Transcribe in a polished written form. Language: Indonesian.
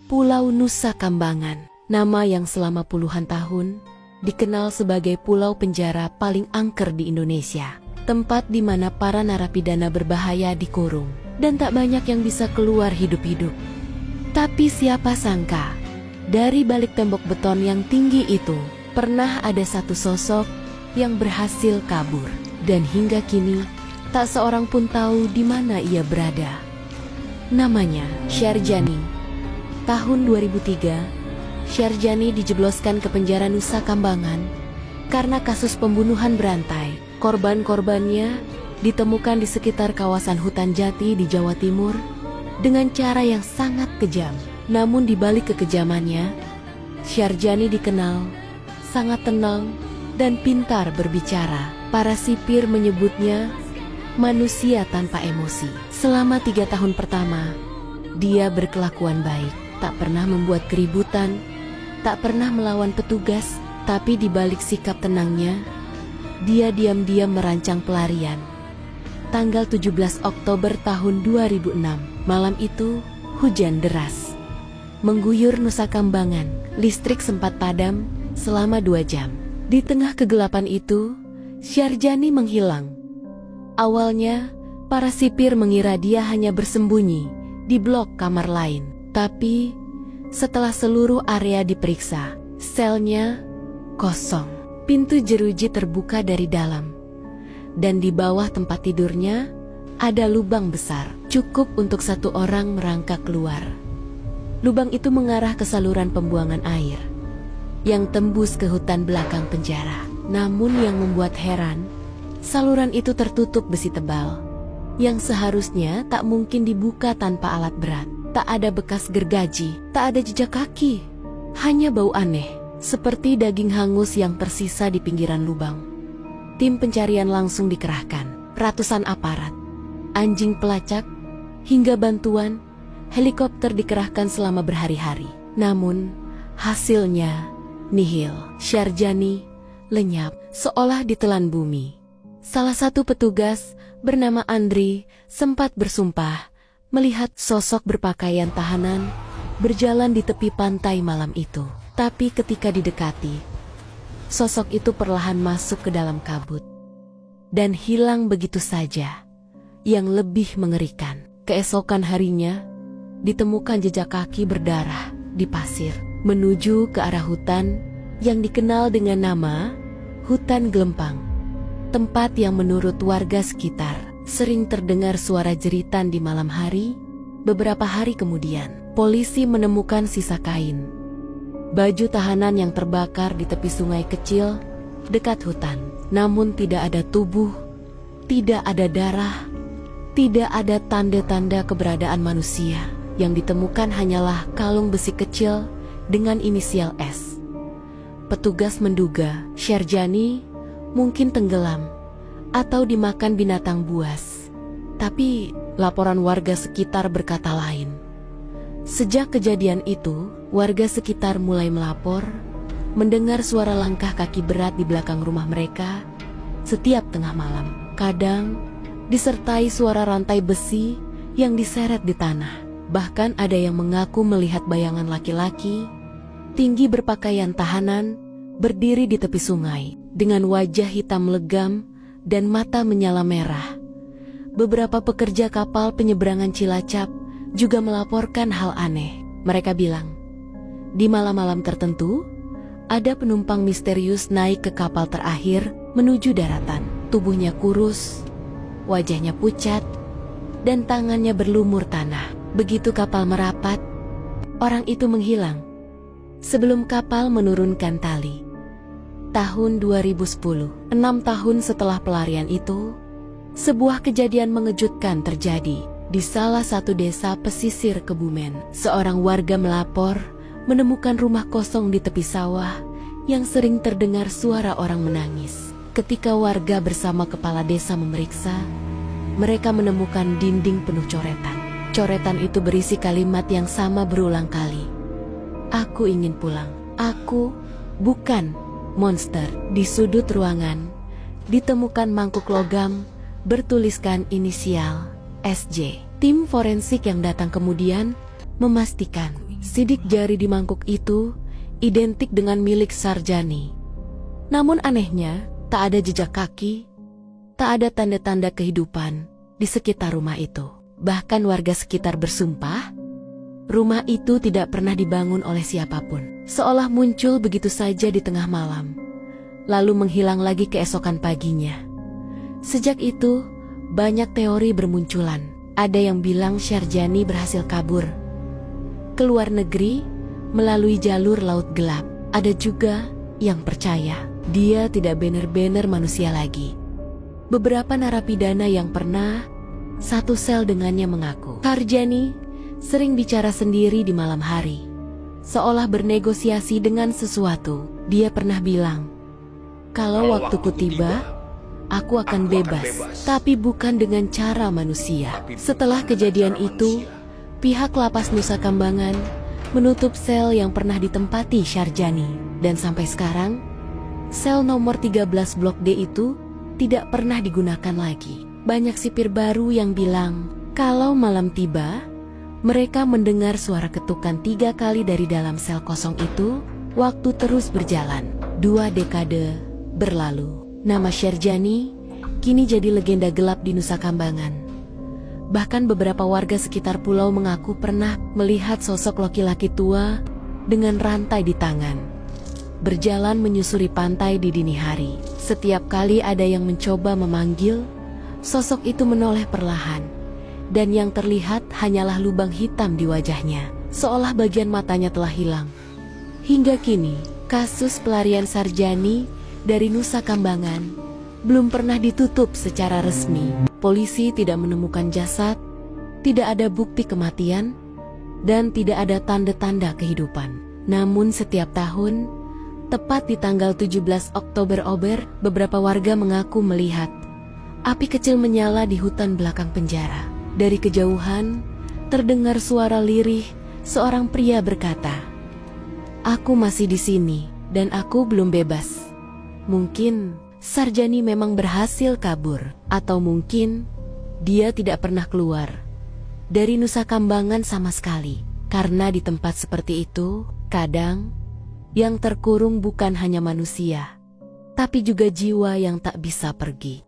Pulau Nusa Kambangan, nama yang selama puluhan tahun dikenal sebagai pulau penjara paling angker di Indonesia. Tempat di mana para narapidana berbahaya dikurung dan tak banyak yang bisa keluar hidup-hidup. Tapi siapa sangka, dari balik tembok beton yang tinggi itu, pernah ada satu sosok yang berhasil kabur. Dan hingga kini, tak seorang pun tahu di mana ia berada. Namanya Syarjani. Tahun 2003, Syarjani dijebloskan ke penjara Nusa Kambangan karena kasus pembunuhan berantai. Korban-korbannya ditemukan di sekitar kawasan hutan jati di Jawa Timur dengan cara yang sangat kejam. Namun di balik kekejamannya, Syarjani dikenal sangat tenang dan pintar berbicara. Para sipir menyebutnya manusia tanpa emosi. Selama 3 tahun pertama, dia berkelakuan baik. Tak pernah membuat keributan, tak pernah melawan petugas, tapi di balik sikap tenangnya, dia diam-diam merancang pelarian. Tanggal 17 Oktober tahun 2006, malam itu hujan deras mengguyur Nusa Kambangan. Listrik sempat padam selama 2 jam. Di tengah kegelapan itu, Syarjani menghilang. Awalnya, para sipir mengira dia hanya bersembunyi di blok kamar lain. Tapi, setelah seluruh area diperiksa, selnya kosong. Pintu jeruji terbuka dari dalam. Dan di bawah tempat tidurnya, ada lubang besar, cukup untuk 1 orang merangkak keluar. Lubang itu mengarah ke saluran pembuangan air, yang tembus ke hutan belakang penjara. Namun yang membuat heran, saluran itu tertutup besi tebal, yang seharusnya tak mungkin dibuka tanpa alat berat. Tak ada bekas gergaji, tak ada jejak kaki, hanya bau aneh, seperti daging hangus yang tersisa di pinggiran lubang. Tim pencarian langsung dikerahkan, ratusan aparat, anjing pelacak, hingga bantuan, helikopter dikerahkan selama berhari-hari. Namun, hasilnya nihil. Syarjani lenyap, seolah ditelan bumi. Salah satu petugas bernama Andri sempat bersumpah melihat sosok berpakaian tahanan berjalan di tepi pantai malam itu. Tapi ketika didekati, sosok itu perlahan masuk ke dalam kabut dan hilang begitu saja. Yang lebih mengerikan, keesokan harinya ditemukan jejak kaki berdarah di pasir menuju ke arah hutan yang dikenal dengan nama Hutan Gelempang. Tempat yang menurut warga sekitar sering terdengar suara jeritan di malam hari. Beberapa hari kemudian, polisi menemukan sisa kain, baju tahanan yang terbakar di tepi sungai kecil dekat hutan. Namun tidak ada tubuh, tidak ada darah, tidak ada tanda-tanda keberadaan manusia. Yang ditemukan hanyalah kalung besi kecil dengan inisial S. Petugas menduga Syarjani mungkin tenggelam atau dimakan binatang buas. Tapi laporan warga sekitar berkata lain. Sejak kejadian itu, warga sekitar mulai melapor mendengar suara langkah kaki berat di belakang rumah mereka setiap tengah malam. Kadang disertai suara rantai besi yang diseret di tanah. Bahkan ada yang mengaku melihat bayangan laki-laki tinggi berpakaian tahanan berdiri di tepi sungai dengan wajah hitam legam dan mata menyala merah. Beberapa pekerja kapal penyeberangan Cilacap juga melaporkan hal aneh. Mereka bilang, di malam-malam tertentu, ada penumpang misterius naik ke kapal terakhir menuju daratan. Tubuhnya kurus, wajahnya pucat, dan tangannya berlumur tanah. Begitu kapal merapat, orang itu menghilang sebelum kapal menurunkan tali. Tahun 2010, 6 tahun setelah pelarian itu, sebuah kejadian mengejutkan terjadi di salah satu desa pesisir Kebumen. Seorang warga melapor menemukan rumah kosong di tepi sawah yang sering terdengar suara orang menangis. Ketika warga bersama kepala desa memeriksa, mereka menemukan dinding penuh coretan. Coretan itu berisi kalimat yang sama berulang kali. Aku ingin pulang. Aku bukan monster. Di sudut ruangan ditemukan mangkuk logam bertuliskan inisial SJ. Tim forensik yang datang kemudian memastikan Sidik jari di mangkuk itu identik dengan milik Sarjani. Namun anehnya, tak ada jejak kaki, tak ada tanda-tanda kehidupan di sekitar rumah itu. Bahkan warga sekitar bersumpah, rumah itu tidak pernah dibangun oleh siapapun. Seolah muncul begitu saja di tengah malam, lalu menghilang lagi keesokan paginya. Sejak itu, banyak teori bermunculan. Ada yang bilang Sarjani berhasil kabur ke luar negeri melalui jalur laut gelap. Ada juga yang percaya dia tidak benar-benar manusia lagi. Beberapa narapidana yang pernah satu sel dengannya mengaku Sarjani sering bicara sendiri di malam hari, seolah bernegosiasi dengan sesuatu. Dia pernah bilang, "Kalau waktuku tiba, aku akan bebas, tapi bukan dengan cara manusia." Setelah kejadian itu, pihak lapas Nusa Kambangan menutup sel yang pernah ditempati Sarjani. Dan sampai sekarang, sel nomor 13 Blok D itu tidak pernah digunakan lagi. Banyak sipir baru yang bilang, kalau malam tiba, mereka mendengar suara ketukan 3 kali dari dalam sel kosong itu. Waktu terus berjalan. 2 dekade berlalu. Nama Sarjani kini jadi legenda gelap di Nusa Kambangan. Bahkan beberapa warga sekitar pulau mengaku pernah melihat sosok laki-laki tua dengan rantai di tangan, berjalan menyusuri pantai di dini hari. Setiap kali ada yang mencoba memanggil, sosok itu menoleh perlahan, dan yang terlihat hanyalah lubang hitam di wajahnya, seolah bagian matanya telah hilang. Hingga kini, kasus pelarian Sarjani dari Nusa Kambangan belum pernah ditutup secara resmi. Polisi tidak menemukan jasad, tidak ada bukti kematian, dan tidak ada tanda-tanda kehidupan. Namun setiap tahun, tepat di tanggal 17 Oktober, beberapa warga mengaku melihat api kecil menyala di hutan belakang penjara. Dari kejauhan, terdengar suara lirih seorang pria berkata, "Aku masih di sini, dan aku belum bebas." Mungkin Sarjani memang berhasil kabur, atau mungkin dia tidak pernah keluar dari Nusa Kambangan sama sekali. Karena di tempat seperti itu, kadang yang terkurung bukan hanya manusia, tapi juga jiwa yang tak bisa pergi.